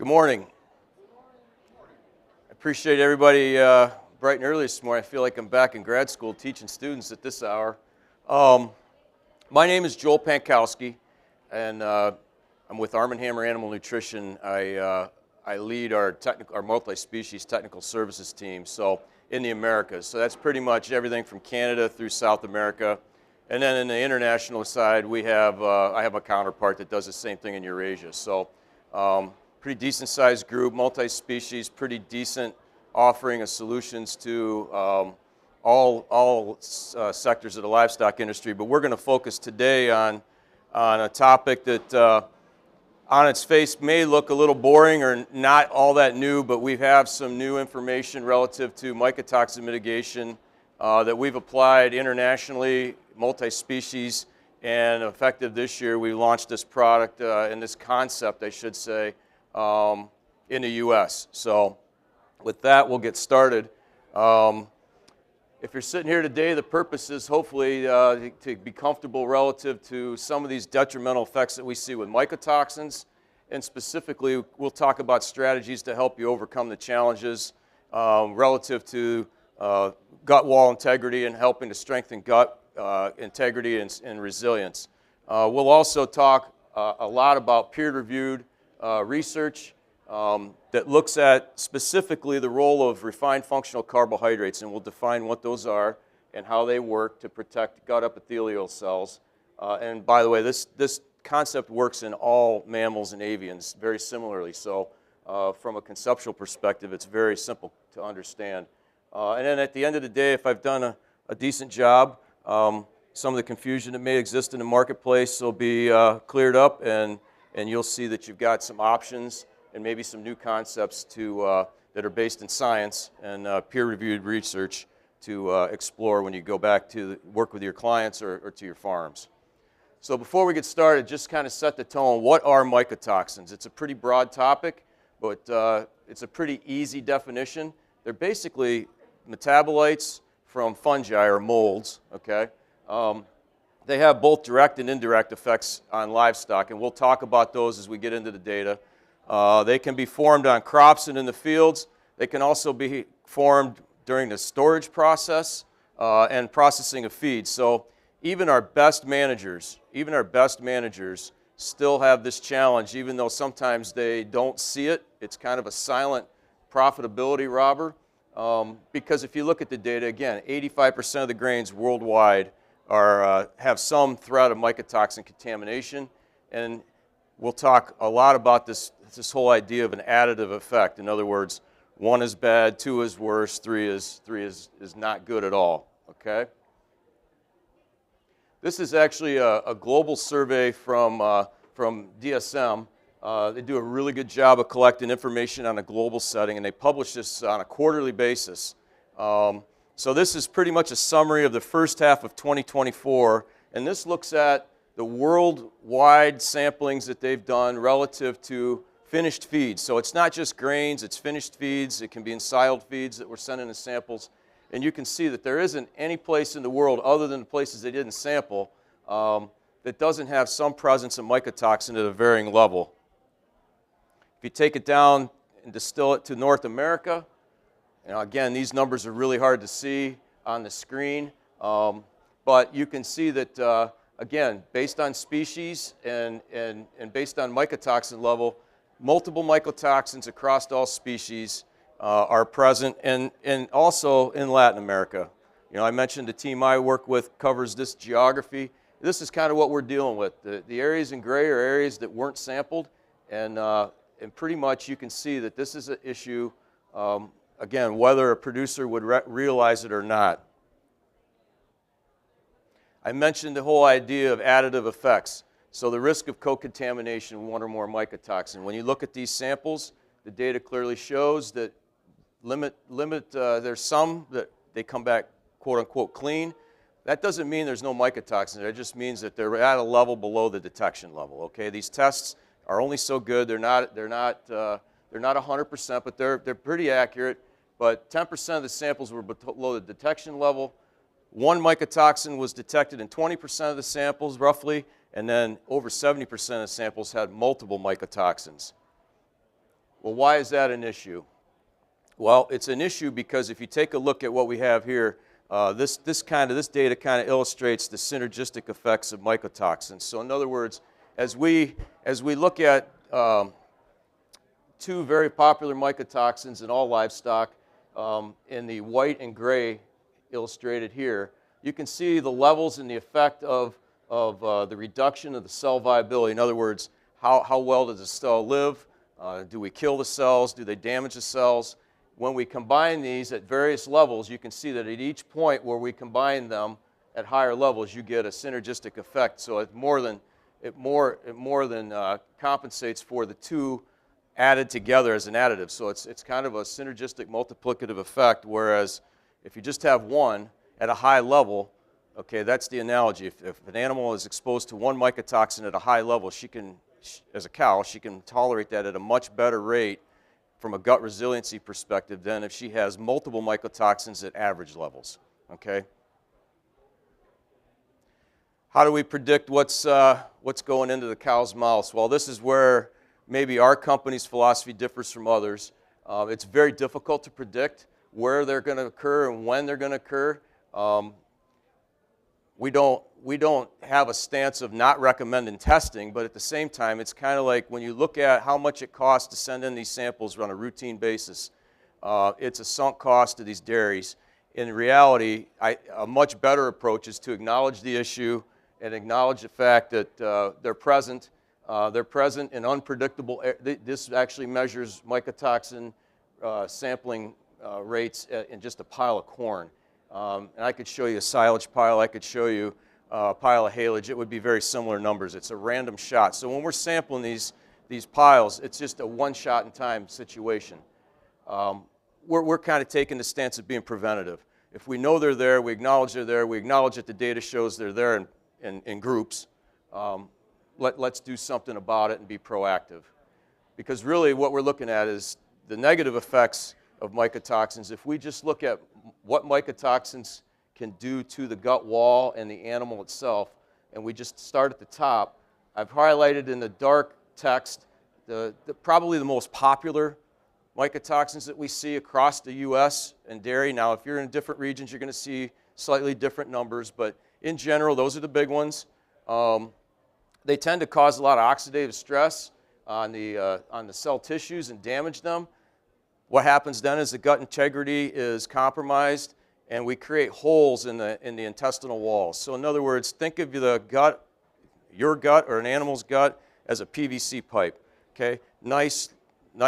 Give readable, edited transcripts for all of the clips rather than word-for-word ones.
Good morning. I appreciate everybody bright and early this morning. I feel like I'm back in grad school teaching students at this hour. My name is Joel Pankowski, and I'm with Arm & Hammer Animal Nutrition. I lead our multi-species technical services team in the Americas. So that's pretty much everything from Canada through South America. And then in the international side, I have a counterpart that does the same thing in Eurasia. So pretty decent sized group, multi-species, pretty decent offering of solutions to all sectors of the livestock industry. But we're going to focus today on a topic that on its face may look a little boring or not all that new, but we have some new information relative to mycotoxin mitigation that we've applied internationally, multi-species, and effective this year we launched this product and this concept, I should say, in the U.S. So with that, we'll get started. If you're sitting here today, the purpose is hopefully to be comfortable relative to some of these detrimental effects that we see with mycotoxins, and specifically we'll talk about strategies to help you overcome the challenges relative to gut wall integrity and helping to strengthen gut integrity and resilience. We'll also talk a lot about peer-reviewed research that looks at specifically the role of refined functional carbohydrates, and we'll define what those are and how they work to protect gut epithelial cells. And by the way, this concept works in all mammals and avians very similarly. So from a conceptual perspective, it's very simple to understand. And then at the end of the day, if I've done a decent job, some of the confusion that may exist in the marketplace will be cleared up, and you'll see that you've got some options and maybe some new concepts that are based in science and peer-reviewed research to explore when you go back to work with your clients or to your farms. So before we get started, just kind of set the tone. What are mycotoxins? It's a pretty broad topic, but it's a pretty easy definition. They're basically metabolites from fungi or molds, okay? They have both direct and indirect effects on livestock, and we'll talk about those as we get into the data. They can be formed on crops and in the fields. They can also be formed during the storage process and processing of feed. So even our best managers still have this challenge, even though sometimes they don't see it. It's kind of a silent profitability robber. Because if you look at the data, again, 85% of the grains worldwide have some threat of mycotoxin contamination, and we'll talk a lot about this whole idea of an additive effect. In other words, 1 is bad, 2 is worse, 3 is not good at all. Okay. This is actually a global survey from DSM. They do a really good job of collecting information on a global setting, and they publish this on a quarterly basis. So this is pretty much a summary of the first half of 2024, and this looks at the worldwide samplings that they've done relative to finished feeds. So it's not just grains, it's finished feeds. It can be ensiled feeds that we're sending as samples. And you can see that there isn't any place in the world other than the places they didn't sample that doesn't have some presence of mycotoxin at a varying level. If you take it down and distill it to North America, again, these numbers are really hard to see on the screen, but you can see that, again, based on species and based on mycotoxin level, multiple mycotoxins across all species are present, and also in Latin America. I mentioned the team I work with covers this geography. This is kind of what we're dealing with. The areas in gray are areas that weren't sampled, and pretty much you can see that this is an issue, again, whether a producer would realize it or not. I mentioned the whole idea of additive effects. So the risk of co-contamination with 1 or more mycotoxin. When you look at these samples, the data clearly shows that there's some that they come back quote unquote clean. That doesn't mean there's no mycotoxin. That just means that they're at a level below the detection level. Okay, these tests are only so good. They're not 100%, but they're pretty accurate. But 10% of the samples were below the detection level. 1 mycotoxin was detected in 20% of the samples, roughly, and then over 70% of the samples had multiple mycotoxins. Well, why is that an issue? Well, it's an issue because if you take a look at what we have here, this data kind of illustrates the synergistic effects of mycotoxins. So in other words, as we look at two very popular mycotoxins in all livestock, in the white and gray illustrated here, you can see the levels and the effect of the reduction of the cell viability. In other words, how well does the cell live? Do we kill the cells? Do they damage the cells? When we combine these at various levels, you can see that at each point where we combine them at higher levels, you get a synergistic effect. So it more than compensates for the two added together as an additive. So it's kind of a synergistic multiplicative effect, whereas if you just have one at a high level, okay, that's the analogy. If an animal is exposed to one mycotoxin at a high level, as a cow, she can tolerate that at a much better rate from a gut resiliency perspective than if she has multiple mycotoxins at average levels, okay? How do we predict what's going into the cow's mouth? Well, this is where maybe our company's philosophy differs from others. It's very difficult to predict where they're going to occur and when they're going to occur. We don't have a stance of not recommending testing, but at the same time, it's kind of like when you look at how much it costs to send in these samples on a routine basis, it's a sunk cost to these dairies. In reality, a much better approach is to acknowledge the issue and acknowledge the fact that they're present. They're present in unpredictable. This actually measures mycotoxin sampling rates in just a pile of corn. And I could show you a silage pile. I could show you a pile of haylage. It would be very similar numbers. It's a random shot. So when we're sampling these piles, it's just a one-shot-in-time situation. We're kind of taking the stance of being preventative. If we know they're there, we acknowledge they're there, we acknowledge that the data shows they're there in groups, let's do something about it and be proactive. Because really what we're looking at is the negative effects of mycotoxins. If we just look at what mycotoxins can do to the gut wall and the animal itself, and we just start at the top, I've highlighted in the dark text probably the most popular mycotoxins that we see across the U.S. and dairy. Now, if you're in different regions, you're going to see slightly different numbers, but in general, those are the big ones. They tend to cause a lot of oxidative stress on the cell tissues and damage them. What happens then is the gut integrity is compromised, and we create holes in the intestinal walls. So in other words, think of the gut, your gut or an animal's gut, as a PVC pipe. Okay, nice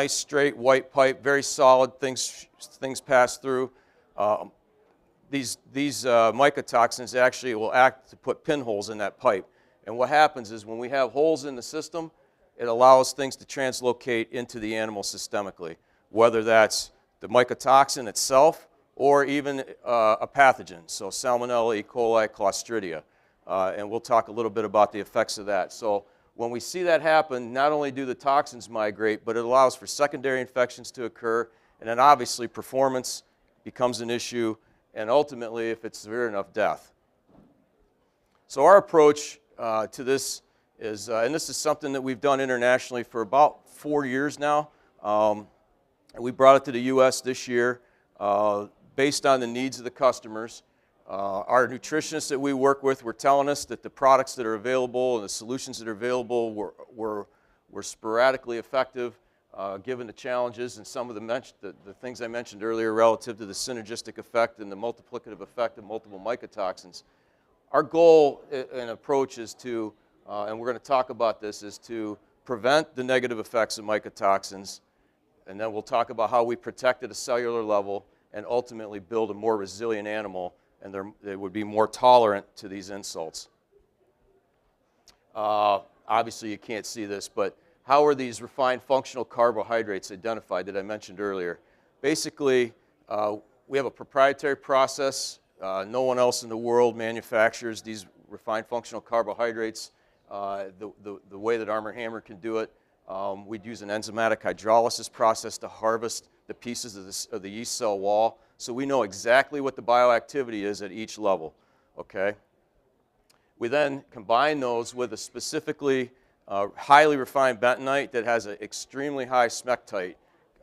straight white pipe, very solid. Things pass through. These mycotoxins actually will act to put pinholes in that pipe. And what happens is when we have holes in the system, it allows things to translocate into the animal systemically, whether that's the mycotoxin itself or even a pathogen, so Salmonella, E. coli, Clostridia. And we'll talk a little bit about the effects of that. So when we see that happen, not only do the toxins migrate, but it allows for secondary infections to occur, and then obviously performance becomes an issue, and ultimately, if it's severe enough, death. So our approach to this is, and this is something that we've done internationally for about 4 years now. We brought it to the U.S. this year based on the needs of the customers. Our nutritionists that we work with were telling us that the products that are available and the solutions that are available were sporadically effective given the challenges and some of the things I mentioned earlier relative to the synergistic effect and the multiplicative effect of multiple mycotoxins. Our goal and approach is to, and we're going to talk about this, is to prevent the negative effects of mycotoxins, and then we'll talk about how we protect at a cellular level and ultimately build a more resilient animal, and they would be more tolerant to these insults. Obviously, you can't see this, but how are these refined functional carbohydrates identified that I mentioned earlier? Basically, we have a proprietary process. No one else in the world manufactures these refined functional carbohydrates the way that Arm & Hammer can do it. We'd use an enzymatic hydrolysis process to harvest the pieces of the yeast cell wall, so we know exactly what the bioactivity is at each level, okay? We then combine those with a specifically highly refined bentonite that has an extremely high smectite.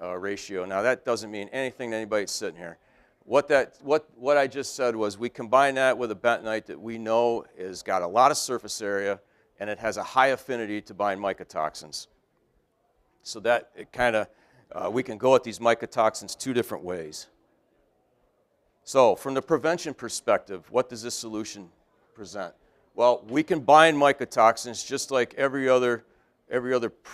ratio. Now that doesn't mean anything to anybody sitting here. What I just said was we combine that with a bentonite that we know has got a lot of surface area and it has a high affinity to bind mycotoxins. So that it kind of, we can go at these mycotoxins two different ways. So from the prevention perspective, what does this solution present? Well, we can bind mycotoxins just like every other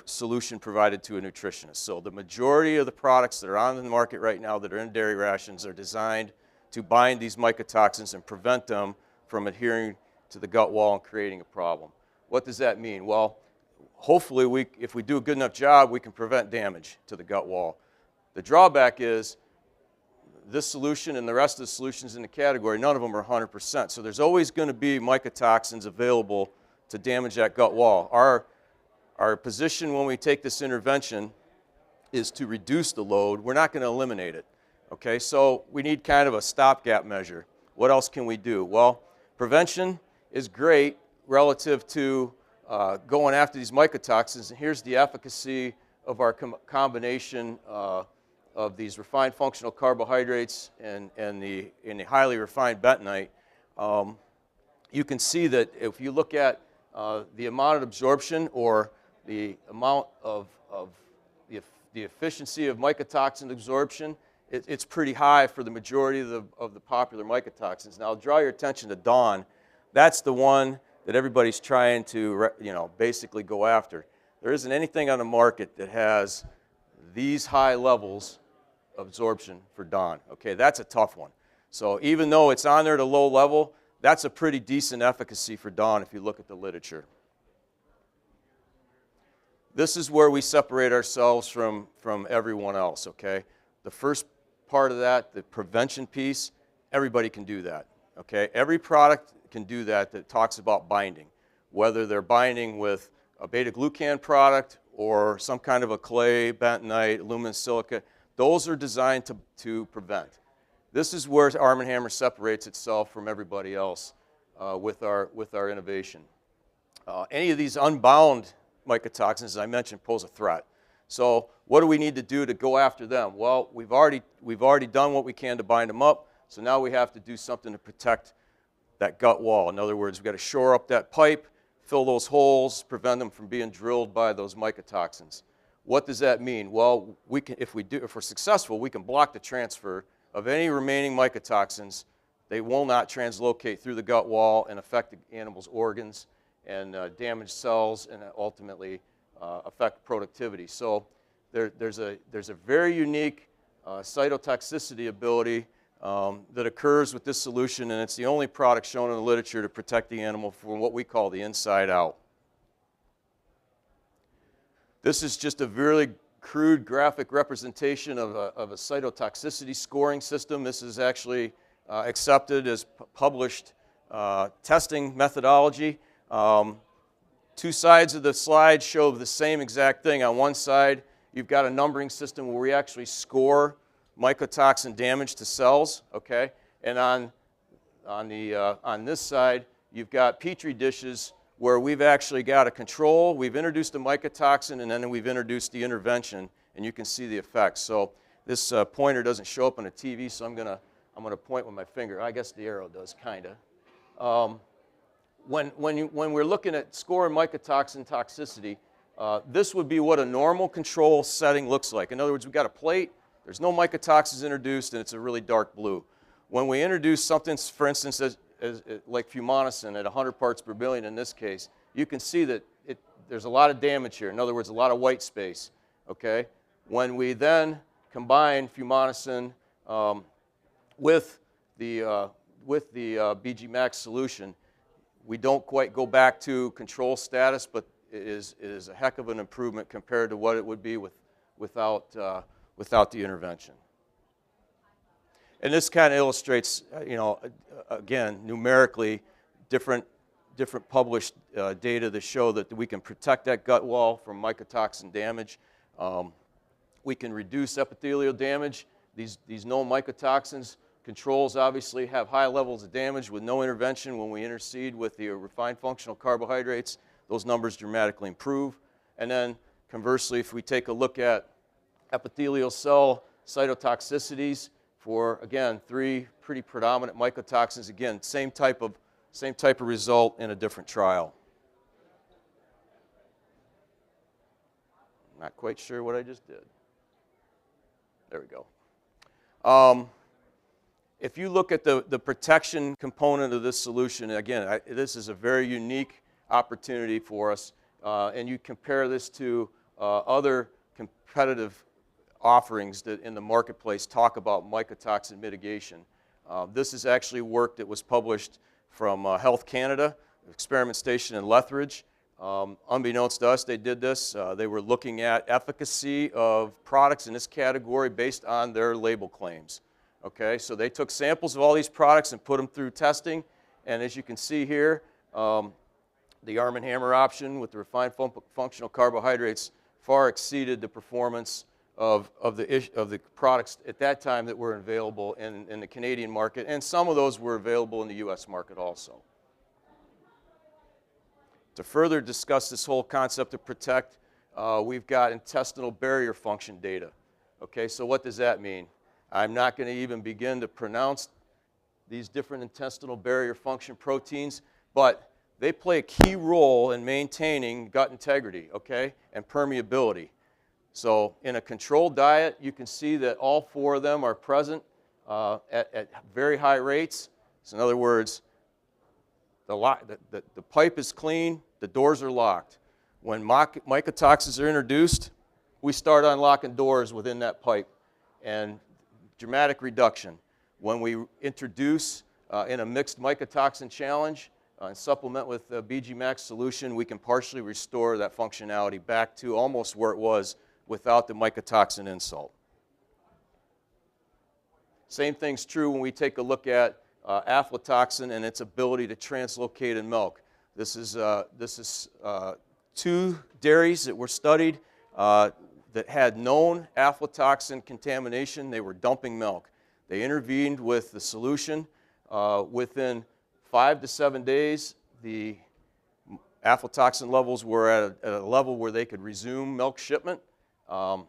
solution provided to a nutritionist. So the majority of the products that are on the market right now that are in dairy rations are designed to bind these mycotoxins and prevent them from adhering to the gut wall and creating a problem. What does that mean? Well, hopefully if we do a good enough job, we can prevent damage to the gut wall. The drawback is this solution and the rest of the solutions in the category, none of them are 100%. So there's always going to be mycotoxins available to damage that gut wall. Our position when we take this intervention is to reduce the load. We're not going to eliminate it. Okay, so we need kind of a stopgap measure. What else can we do? Well, prevention is great relative to going after these mycotoxins. And here's the efficacy of our combination of these refined functional carbohydrates and the highly refined bentonite. You can see that if you look at the amount of absorption or the amount of the efficiency of mycotoxin absorption, it's pretty high for the majority of the popular mycotoxins. Now, I'll draw your attention to Dawn. That's the one that everybody's trying to, basically go after. There isn't anything on the market that has these high levels of absorption for Dawn. Okay, that's a tough one. So even though it's on there at a low level, that's a pretty decent efficacy for Dawn if you look at the literature. This is where we separate ourselves from everyone else, okay? The first part of that, the prevention piece, everybody can do that, okay? Every product can do that talks about binding, whether they're binding with a beta-glucan product or some kind of a clay, bentonite, aluminum silica. Those are designed to prevent. This is where Arm & Hammer separates itself from everybody else with our innovation. Any of these unbound mycotoxins, as I mentioned, pose a threat. So what do we need to do to go after them? Well, we've already done what we can to bind them up, so now we have to do something to protect that gut wall. In other words, we've got to shore up that pipe, fill those holes, prevent them from being drilled by those mycotoxins. What does that mean? Well, if we're successful, we can block the transfer of any remaining mycotoxins. They will not translocate through the gut wall and affect the animal's organs and damage cells and ultimately affect productivity. So there's a very unique cytotoxicity ability that occurs with this solution, and it's the only product shown in the literature to protect the animal from what we call the inside out. This is just a really crude graphic representation of a cytotoxicity scoring system. This is actually accepted as published testing methodology. Two sides of the slide show the same exact thing. On one side, you've got a numbering system where we actually score mycotoxin damage to cells, okay? And on this side, you've got Petri dishes where we've actually got a control, we've introduced a mycotoxin, and then we've introduced the intervention, and you can see the effects. So this pointer doesn't show up on a TV, so I'm gonna point with my finger. I guess the arrow does, kinda. When we're looking at scoring mycotoxin toxicity, this would be what a normal control setting looks like. In other words, we've got a plate, there's no mycotoxins introduced, and it's a really dark blue. When we introduce something, for instance, like fumonisin at 100 parts per billion in this case, you can see that there's a lot of damage here. In other words, a lot of white space, okay? When we then combine fumonisin with the BG Max solution, we don't quite go back to control status, but it is a heck of an improvement compared to what it would be without the intervention. And this kind of illustrates, again, numerically, different published data that show that we can protect that gut wall from mycotoxin damage. We can reduce epithelial damage. These known mycotoxins controls obviously have high levels of damage with no intervention. When we intercede with the refined functional carbohydrates, those numbers dramatically improve. And then conversely, if we take a look at epithelial cell cytotoxicities for, again, 3 pretty predominant mycotoxins. Again, same type of result in a different trial. Not quite sure what I just did. There we go. If you look at the protection component of this solution, again, this is a very unique opportunity for us, and you compare this to other competitive offerings that in the marketplace talk about mycotoxin mitigation. This is actually work that was published from Health Canada, experiment station in Lethbridge. Unbeknownst to us, they did this. They were looking at efficacy of products in this category based on their label claims. Okay, so they took samples of all these products and put them through testing, and as you can see here, the Arm & Hammer option with the refined functional carbohydrates far exceeded the performance of the products at that time that were available in the Canadian market, and some of those were available in the US market also. To further discuss this whole concept of protect, we've got intestinal barrier function data. Okay, so what does that mean? I'm not going to even begin to pronounce these different intestinal barrier function proteins, but they play a key role in maintaining gut integrity, okay, and permeability. So in a controlled diet, you can see that all 4 of them are present at very high rates. So in other words, the pipe is clean, the doors are locked. When mycotoxins are introduced, we start unlocking doors within that pipe, and dramatic reduction. When we introduce in a mixed mycotoxin challenge and supplement with the BG Max solution, we can partially restore that functionality back to almost where it was without the mycotoxin insult. Same thing's true when we take a look at aflatoxin and its ability to translocate in milk. This is 2 dairies that were studied that had known aflatoxin contamination. They were dumping milk. They intervened with the solution. Within 5 to 7 days, the aflatoxin levels were at a level where they could resume milk shipment. And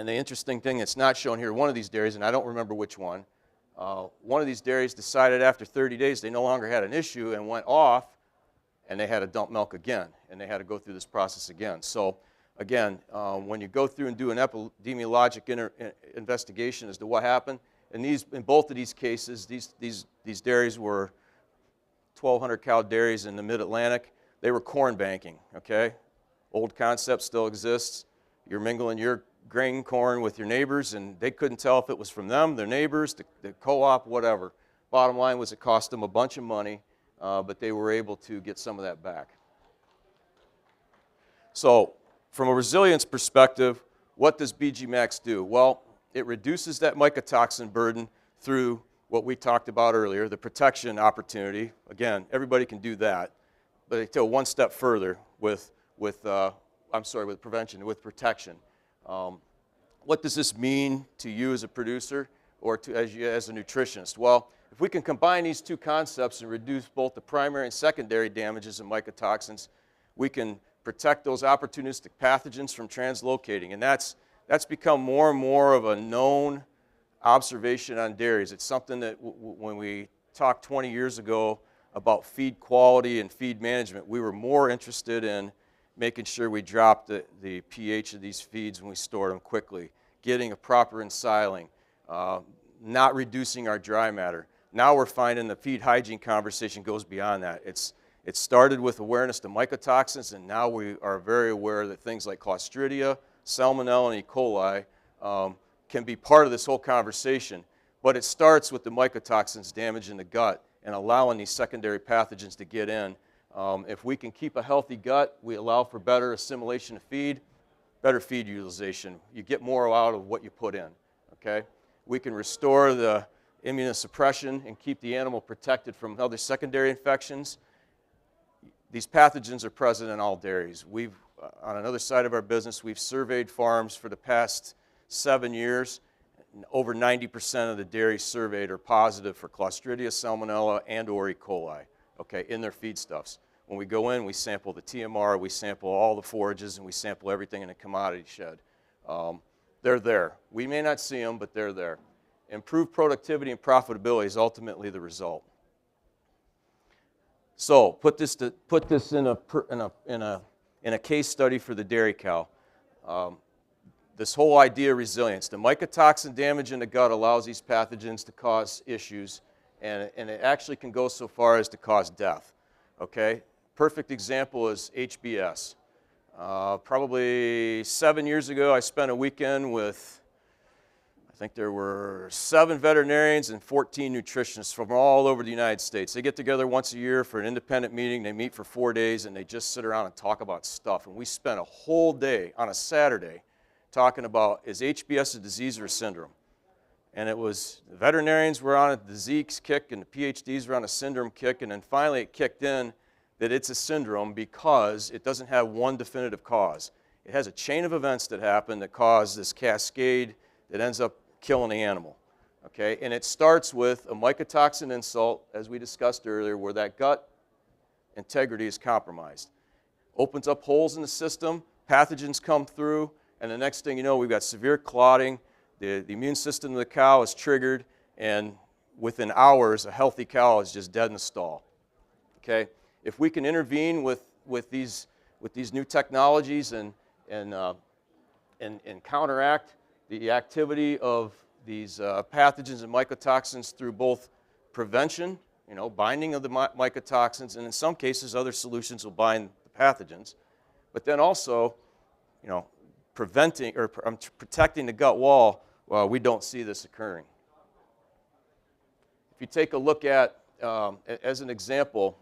the interesting thing that's not shown here, one of these dairies, and I don't remember which one of these dairies decided after 30 days they no longer had an issue and went off, and they had to dump milk again, and they had to go through this process again. So again, when you go through and do an epidemiologic investigation as to what happened, and in both of these cases, these dairies were 1,200 cow dairies in the mid-Atlantic. They were corn banking, okay? Old concept still exists. You're mingling your grain corn with your neighbors, and they couldn't tell if it was from them, their neighbors, the co-op, whatever. Bottom line was it cost them a bunch of money, but they were able to get some of that back. So from a resilience perspective, what does BG Max do? Well, it reduces that mycotoxin burden through what we talked about earlier, the protection opportunity. Again, everybody can do that, but they go one step further with prevention, with protection. What does this mean to you as a producer or as a nutritionist? Well, if we can combine these 2 concepts and reduce both the primary and secondary damages of mycotoxins, we can protect those opportunistic pathogens from translocating. And that's become more and more of a known observation on dairies. It's something that when we talked 20 years ago about feed quality and feed management, we were more interested in making sure we dropped the pH of these feeds when we stored them quickly, getting a proper ensiling, not reducing our dry matter. Now we're finding the feed hygiene conversation goes beyond that. It started with awareness to mycotoxins, and now we are very aware that things like Clostridia, Salmonella, and E. coli can be part of this whole conversation. But it starts with the mycotoxins damaging the gut and allowing these secondary pathogens to get in. If we can keep a healthy gut, we allow for better assimilation of feed, better feed utilization. You get more out of what you put in, okay? We can restore the immunosuppression and keep the animal protected from other secondary infections. These pathogens are present in all dairies. On another side of our business, we've surveyed farms for the past 7 years. Over 90% of the dairies surveyed are positive for Clostridia, Salmonella, and or E. coli, okay, in their feedstuffs. When we go in, we sample the TMR, we sample all the forages, and we sample everything in a commodity shed. They're there. We may not see them, but they're there. Improved productivity and profitability is ultimately the result. So put this in a case study for the dairy cow. This whole idea of resilience. The mycotoxin damage in the gut allows these pathogens to cause issues, and it actually can go so far as to cause death. Okay? Perfect example is HBS. Probably 7 years ago, I spent a weekend with, I think there were 7 veterinarians and 14 nutritionists from all over the United States. They get together once a year for an independent meeting. They meet for 4 days, and they just sit around and talk about stuff. And we spent a whole day on a Saturday talking about, is HBS a disease or a syndrome? And it was, the veterinarians were on a disease kick, and the Ph.Ds were on a syndrome kick, and then finally it kicked in that it's a syndrome because it doesn't have one definitive cause. It has a chain of events that happen that cause this cascade that ends up killing the animal. Okay? And it starts with a mycotoxin insult, as we discussed earlier, where that gut integrity is compromised. Opens up holes in the system, pathogens come through, and the next thing you know, we've got severe clotting, the immune system of the cow is triggered, and within hours, a healthy cow is just dead in the stall. Okay? If we can intervene with these new technologies and counteract the activity of these pathogens and mycotoxins through both prevention, binding of the mycotoxins, and in some cases other solutions will bind the pathogens, but then also, preventing or protecting the gut wall, well, we don't see this occurring. If you take a look at, as an example,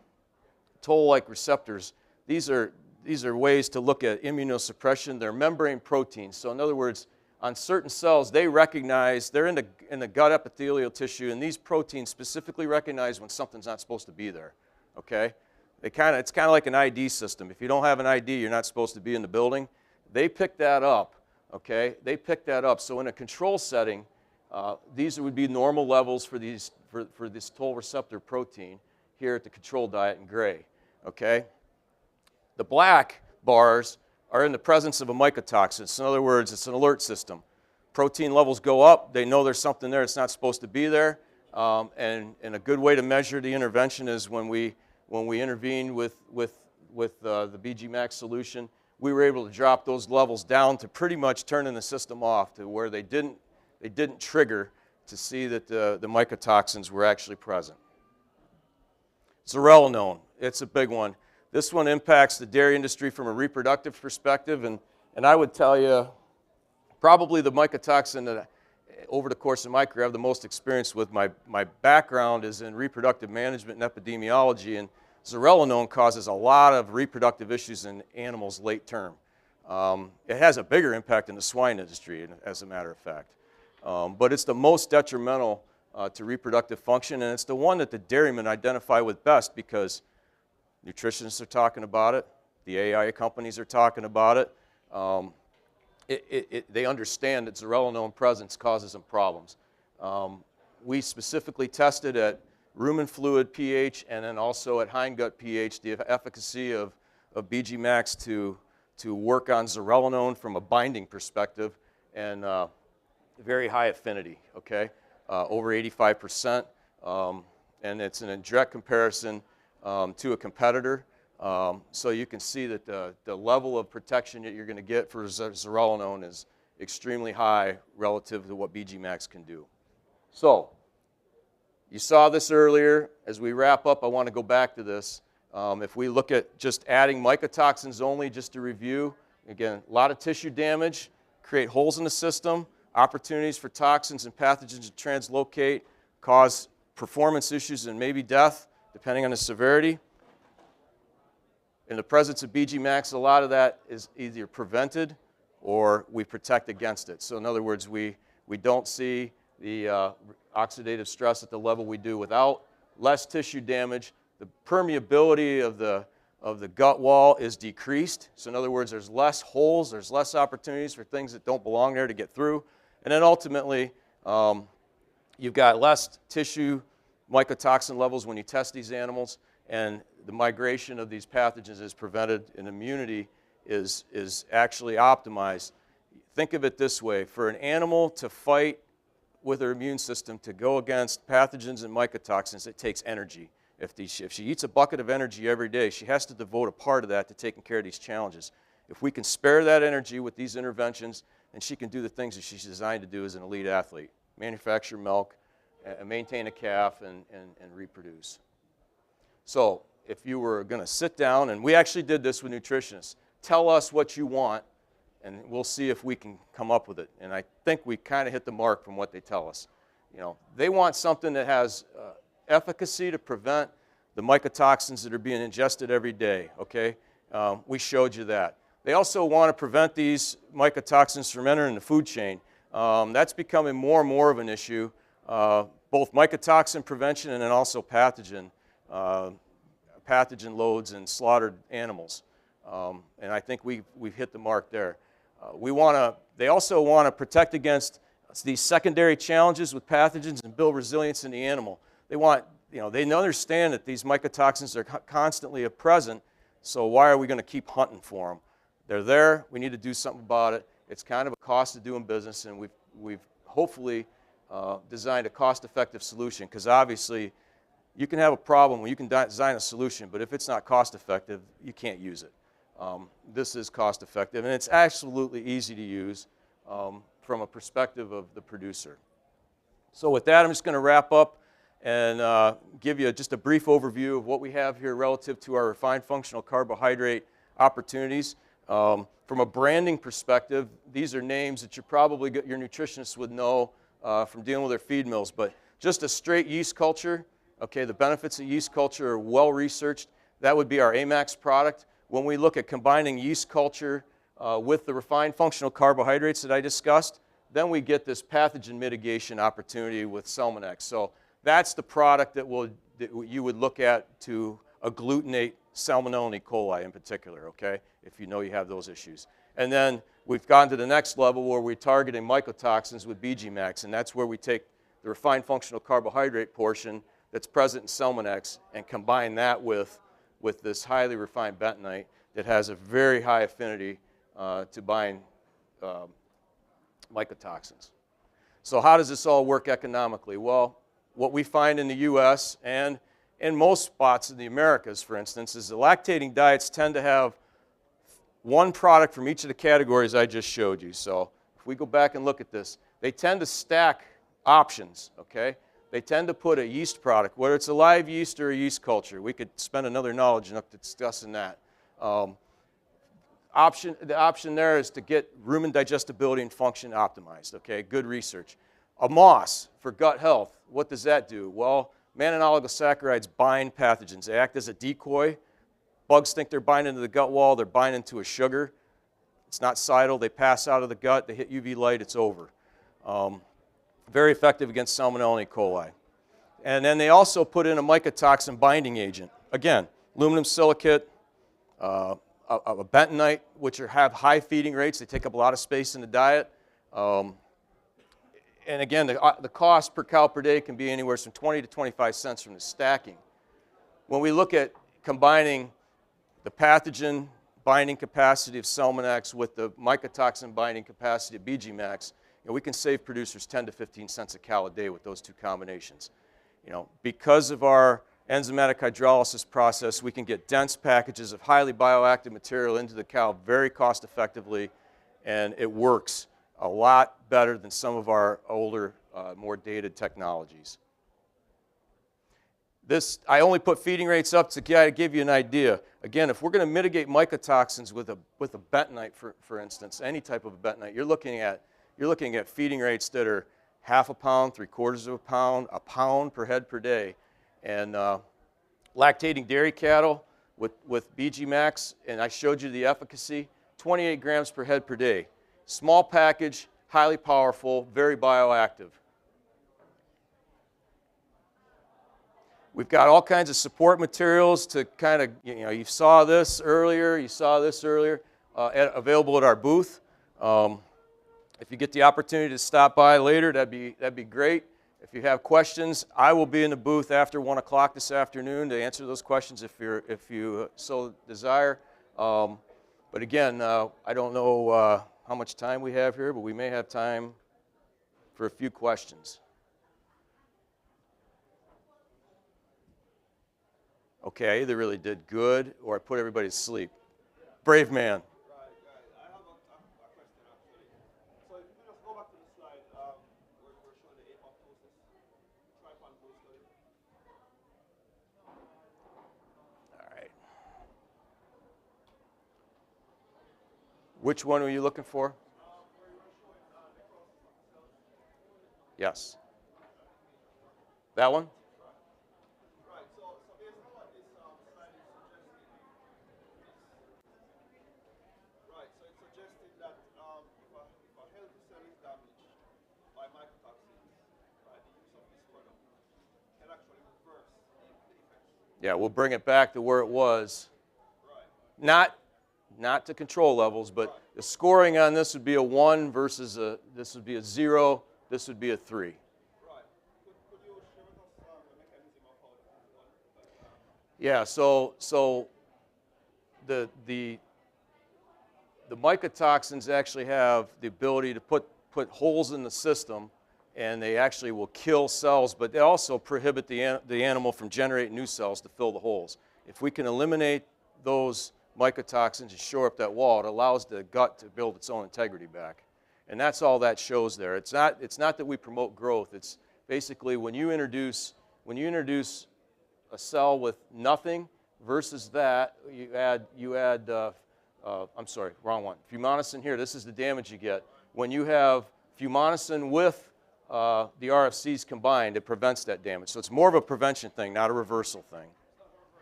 toll-like receptors, these are ways to look at immunosuppression. They're membrane proteins. So in other words, on certain cells, they recognize, they're in the gut epithelial tissue, and these proteins specifically recognize when something's not supposed to be there. Okay? It's kind of like an ID system. If you don't have an ID, you're not supposed to be in the building. They pick that up. Okay? They pick that up. So in a control setting, these would be normal levels for this toll receptor protein here at the control diet in gray. Okay? The black bars are in the presence of a mycotoxin. So in other words, it's an alert system. Protein levels go up. They know there's something there that's not supposed to be there. And a good way to measure the intervention is when we intervened with the BG Max solution, we were able to drop those levels down to pretty much turning the system off to where they didn't trigger to see that the mycotoxins were actually present. Zearalenone, it's a big one. This one impacts the dairy industry from a reproductive perspective, and I would tell you probably the mycotoxin that over the course of my career I have the most experience with. My background is in reproductive management and epidemiology, and zearalenone causes a lot of reproductive issues in animals late term. It has a bigger impact in the swine industry, as a matter of fact. But it's the most detrimental to reproductive function, and it's the one that the dairymen identify with best because nutritionists are talking about it, the AI companies are talking about it. They understand that zearalenone presence causes them problems. We specifically tested at rumen fluid pH and then also at hindgut pH the efficacy of BG Max to work on zearalenone from a binding perspective, and very high affinity, okay, over 85%, and it's in a direct comparison to a competitor. So you can see that the level of protection that you're going to get for zearalenone is extremely high relative to what BG Max can do. So you saw this earlier. As we wrap up, I want to go back to this. If we look at just adding mycotoxins only, just to review, again, a lot of tissue damage, create holes in the system, opportunities for toxins and pathogens to translocate, cause performance issues and maybe death, depending on the severity. In the presence of BG Max, a lot of that is either prevented or we protect against it. So in other words, we don't see the oxidative stress at the level we do without. Less tissue damage. The permeability of the gut wall is decreased. So in other words, there's less holes, there's less opportunities for things that don't belong there to get through. And then ultimately, you've got less tissue mycotoxin levels when you test these animals, and the migration of these pathogens is prevented, and immunity is actually optimized. think of it this way. For an animal to fight with her immune system, to go against pathogens and mycotoxins, it takes energy. If she eats a bucket of energy every day, she has to devote a part of that to taking care of these challenges. If we can spare that energy with these interventions, then she can do the things that she's designed to do as an elite athlete. Manufacture milk, maintain a calf, and reproduce. So if you were going to sit down, and we actually did this with nutritionists, tell us what you want, and we'll see if we can come up with it. And I think we kind of hit the mark from what they tell us. You know, they want something that has efficacy to prevent the mycotoxins that are being ingested every day, okay? We showed you that. They also want to prevent these mycotoxins from entering the food chain. That's becoming more and more of an issue, both mycotoxin prevention and then also pathogen loads in slaughtered animals. And I think we've hit the mark there. They also want to protect against these secondary challenges with pathogens and build resilience in the animal. They understand that these mycotoxins are constantly present, so why are we going to keep hunting for them? They're there, we need to do something about it. It's kind of a cost of doing business, and we've hopefully designed a cost-effective solution, because obviously you can have a problem when you can design a solution, but if it's not cost-effective, you can't use it. This is cost-effective, and it's absolutely easy to use from a perspective of the producer. So with that, I'm just going to wrap up and give you just a brief overview of what we have here relative to our refined functional carbohydrate opportunities. From a branding perspective, these are names that your nutritionists would know from dealing with their feed mills, but just a straight yeast culture, okay, the benefits of yeast culture are well researched. That would be our AMAX product. When we look at combining yeast culture with the refined functional carbohydrates that I discussed, then we get this pathogen mitigation opportunity with Salmonex. So that's the product that you would look at to agglutinate Salmonella and E. coli in particular, okay, if you know you have those issues. And then we've gone to the next level where we're targeting mycotoxins with BG-Max, and that's where we take the refined functional carbohydrate portion that's present in Salmonex and combine that with this highly refined bentonite that has a very high affinity to bind mycotoxins. So how does this all work economically? Well, what we find in the U.S. and in most spots in the Americas, for instance, is the lactating diets tend to have one product from each of the categories I just showed you. So if we go back and look at this, they tend to stack options, okay? They tend to put a yeast product, whether it's a live yeast or a yeast culture. We could spend another knowledge enough discussing that. The option there is to get rumen digestibility and function optimized, okay? Good research. A moss for gut health, what does that do? Well, mannan oligosaccharides bind pathogens. They act as a decoy. Bugs think they're binding to the gut wall. They're binding to a sugar. It's not cidal. They pass out of the gut. They hit UV light. It's over. Very effective against Salmonella and E. coli. And then they also put in a mycotoxin binding agent. Again, aluminum silicate, a bentonite, which have high feeding rates. They take up a lot of space in the diet. And again, the cost per cow per day can be anywhere from 20 to 25 cents from the stacking. When we look at combining the pathogen binding capacity of Salmonex with the mycotoxin binding capacity of BG-Max, we can save producers 10 to 15 cents a cow a day with those two combinations. Because of our enzymatic hydrolysis process, we can get dense packages of highly bioactive material into the cow very cost effectively, and it works a lot better than some of our older, more dated technologies. I only put feeding rates up to give you an idea. Again, if we're going to mitigate mycotoxins with a bentonite, for instance, any type of a bentonite, you're looking at feeding rates that are half a pound, 3/4 of a pound per head per day. And lactating dairy cattle with BG-Max, and I showed you the efficacy, 28 grams per head per day. Small package, highly powerful, very bioactive. We've got all kinds of support materials to kind of, you saw this earlier, available at our booth. If you get the opportunity to stop by later, that'd be great. If you have questions, I will be in the booth after 1 o'clock this afternoon to answer those questions if you so desire. But again, I don't know how much time we have here, but we may have time for a few questions. Okay, I either really did good or I put everybody to sleep. Brave man. Right, guys. I have a question actually. So if you could just go back to the slide where we were showing the apoptosis, tripod growth study. All right. Which one were you looking for? Where you were showing necrosis of the cells. Yes. That one? Right. So based on what this slide is suggesting, right. So it's suggesting that if a healthy cell is damaged by mycotoxins, right, the use of this product can actually reverse the effects. Yeah, we'll bring it back to where it was. Right. Not to control levels, but the scoring on this would be a 1 versus this would be a 0, this would be a 3. Right. Could you share with us the mechanism of how this is done? Yeah, so the mycotoxins actually have the ability to put holes in the system, and they actually will kill cells, but they also prohibit the animal from generating new cells to fill the holes. If we can eliminate those mycotoxins and shore up that wall, it allows the gut to build its own integrity back. And that's all that shows there. It's not that we promote growth. It's basically when you introduce a cell with nothing versus that, you add I'm sorry, wrong one. Fumonisin here, this is the damage you get. When you have fumonisin with the RFCs combined, it prevents that damage. So it's more of a prevention thing, not a reversal thing.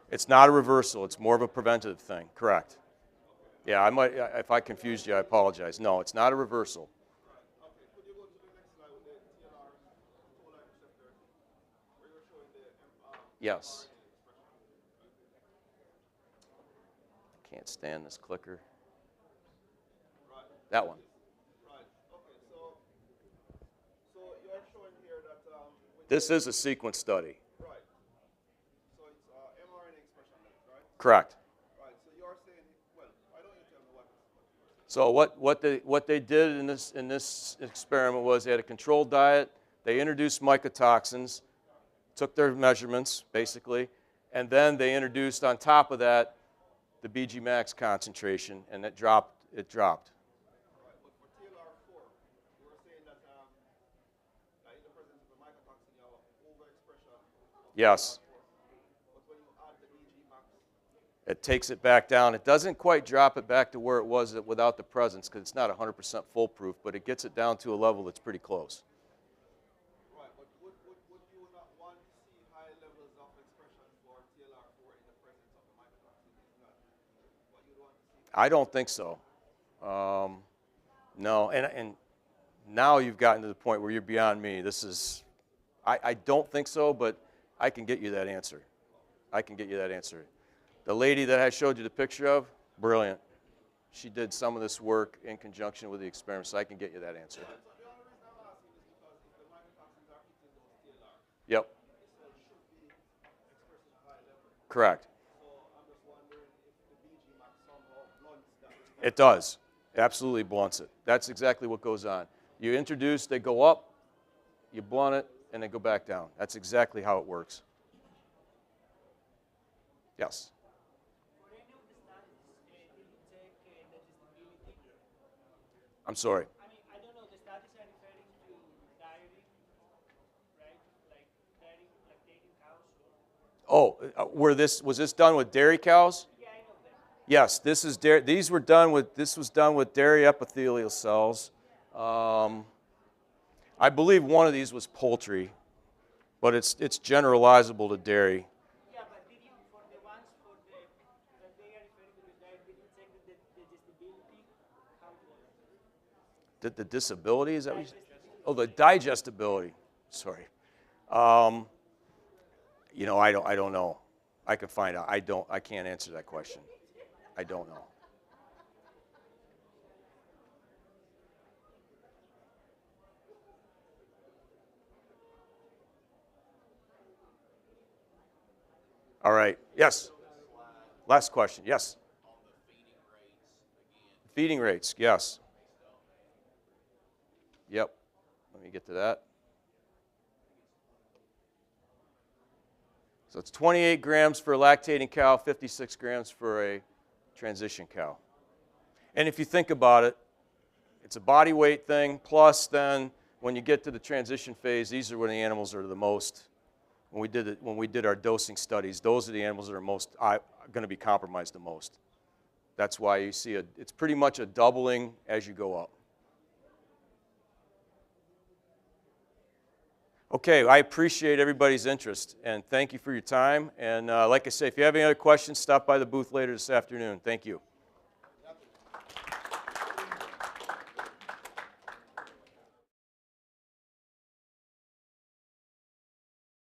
It's not a reversal, it's more of a preventative thing, correct. Yeah, if I confused you, I apologize. No, it's not a reversal. Okay, could you go to the next slide with the TLR toll-like receptor, where you're showing the Yes. mRNA expression? Can't stand this clicker. Right. That one. Right. Okay, so you're showing here that This is a sequence study. right. So it's mRNA expression, right? Correct. Right. So you're saying, well, why don't you tell me what you were saying? So what they did in this experiment was they had a controlled diet. They introduced mycotoxins, took their measurements basically, and then they introduced on top of that the BG max concentration, and it dropped. Right. But for TLR4, you were saying that in the presence of the mycotoxin, you have overexpression of Yes. TLR4. But when you add the BG max, It takes it back down. It doesn't quite drop it back to where it was without the presence because it's not 100% foolproof, but it gets it down to a level that's pretty close. right, but would you not want to see high levels of expression for TLR4 in the presence of the mycotoxin? Isn't that what you'd want to see? I don't think so. No, and now you've gotten to the point where you're beyond me. I don't think so, but I can get you that answer. I can get you that answer. The lady that I showed you the picture of, brilliant. She did some of this work in conjunction with the experiment, so I can get you that answer. So the only reason I'm asking is because if the mycotoxins are hitting those TLR, Yep, the cell should be expressing a high level. correct. So I'm just wondering if the BG max somehow blunts that. It does. Absolutely blunts it. That's exactly what goes on. You introduce, they go up, you blunt it, and they go back down. That's exactly how it works. Yes. For any of the studies, did you take digestibility? I'm sorry. I mean, I don't know, the studies are referring to dairy, right? Like dairy, lactating cows. Oh, was this done with dairy cows? Yeah, I know that. Yes, this was done with dairy epithelial cells. I believe one of these was poultry, but it's generalizable to dairy. Yeah, but did you, for the ones that they are referring to the dairy, did you check the digestibility? How it was? The disability, is that what you said? Digestibility. Oh, the digestibility. Sorry. I don't know. I can find out. I can't answer that question. I don't know. All right. Yes. Last question. Yes. On the feeding rates again. Feeding rates. Yes. Yep. Let me get to that. So it's 28 grams for a lactating cow, 56 grams for a transition cow. And if you think about it, it's a body weight thing, plus then when you get to the transition phase, these are when the animals are the most, when we did our dosing studies, those are the animals that are going to be compromised the most. That's why you see it's pretty much a doubling as you go up. Okay, I appreciate everybody's interest, and thank you for your time. And like I say, if you have any other questions, stop by the booth later this afternoon. Thank you.